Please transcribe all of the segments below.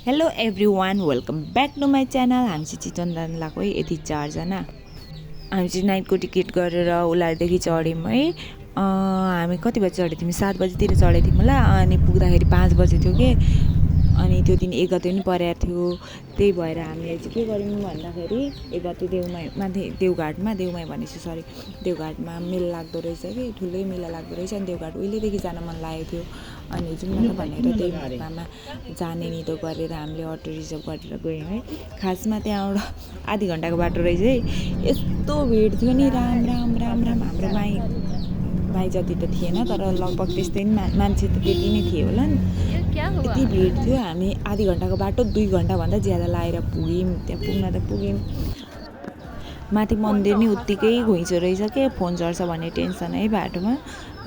Hello everyone welcome back to my channel. हामी चाहिँ चितवन जानु लाग्यो है, यति 4 जना। हामी चाहिँ नाइटको टिकट गरेर उलारदेखि चढ्यौँ है। हामी कति बजी चढेको थियौँ? 7 बजीतिर चढेको थियौँ होला। अनि पुग्दाखेरि 5 बजी थियो कि, अनि त्यो दिन 1 गते पनि परेको थियो। त्यही भएर हामीले चाहिँ के गर्यौँ भन्दाखेरि 1 गते माथि देवघाटमा भनेपछि सरी देवघाटमा मेला लाग्दो रहेछ कि, ठुलै मेला लाग्दो रहेछ। अनि देवघाट उहिलेदेखि जान मन लागेको थियो। अनि जाउँ न भनेर त्यही मौकामा जाने निदो गरेर हामीले अटो रिजर्भ गरेर गयौँ है। खासमा त्यहाँबाट आधी घन्टाको बाटो रहेछ है। यस्तो भिड थियो नि, राम हाम्रो माई जति त थिएन, तर लगभग त्यस्तै मान्छे त त्यति नै थियो होला नि। यति भिड थियो। हामी आधी घन्टाको बाटो 2 घन्टाभन्दा ज्यादा लाएर पुग्यौँ। त्यहाँ पुग्यौँ माथि मन्दिर नि उत्तिकै घुइँचो रहेछ के, फोन चढ्छ भन्ने टेन्सन है बाटोमा।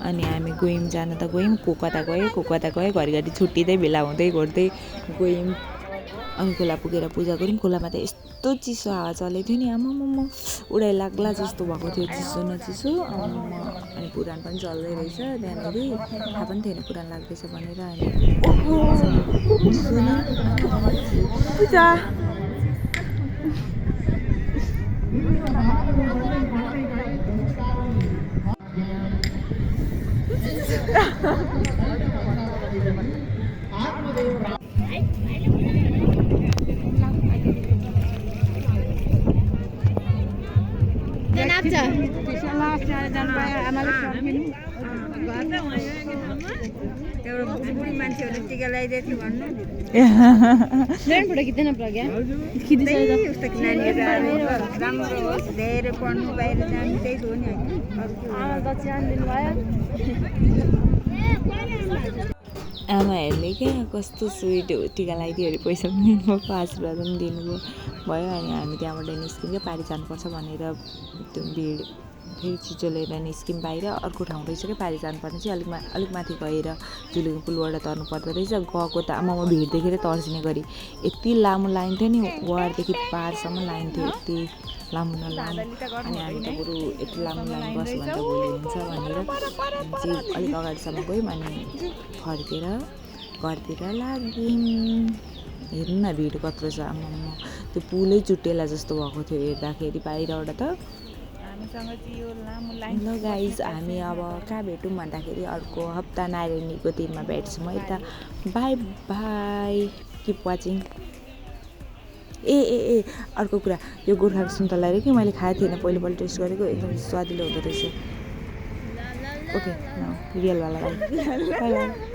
अनि हामी गयौँ, जान त गयौँ, को कता गयो घरिघरि छुट्टिँदै भेला हुँदै घोड्दै गयौँ। अनि खोला पुगेर पूजा गऱ्यौँ। खोलामा त यस्तो चिसो हावा चलेको थियो नि, आमामा उडाइ लाग्ला जस्तो भएको थियो, चिसो न चिसो। अनि पुराण पनि चल्दै रहेछ त्यहाँनिर, थाहा पनि थिएन पुराण लाग्दैछ भनेर। बुढी मान्छेहरूले टिका लगाइदिएको थियो भन्नु राम्रो होस्, धेरै पढ्नु बाहिर जानु, त्यही हो नि। आमाहरूले क्या कस्तो स्विट टिका लगाइदियो अरे, पैसा पनि दिनुभएको, आशीर्वाद पनि दिनुभयो भयो। अनि हामी त्यहाँबाट निस्किन्छ, पारि जानुपर्छ भनेर त्यो भिड फेरि छिटो लिएर निस्क्यौँ बाहिर। अर्को ठाउँ रहेछ क्या पारि जानुपर्ने चाहिँ, अलिक माथि गएर जुलुको पुलबाट तर्नु पर्दो रहेछ। गएको त आमामा भिड देखेर तर्सिने गरी यति लामो लाइन थियो नि, वारदेखि पारसम्म लाइन थियो, यति लामो नलामो। अनि हामी त बरु यति लामो लाइन बस्यो भने त भोलि हुन्छ भनेर चाहिँ अलिक अगाडिसम्म गयौँ। अनि फर्केर घरतिर लाग्यौँ। हेर्नु न भिड कत्रो छ, आमामा त्यो पुलै चुट्टेला जस्तो भएको थियो हेर्दाखेरि बाहिरबाट त। हामीसँग चाहिँ यो लामो लाइन। ल गाइज, हामी अब कहाँ भेटौँ भन्दाखेरि अर्को हप्ता नारायणीको दिनमा भेट्छौँ है त। Bye bye, keep watching. ए अर्को कुरा, यो गोर्खाको सुन्तला अरे कि मैले खाएको थिएन, पहिलोपल्ट टेस्ट गरेको, एकदम स्वादिलो हुँदो रहेछ। ओके रियलवाला बाई।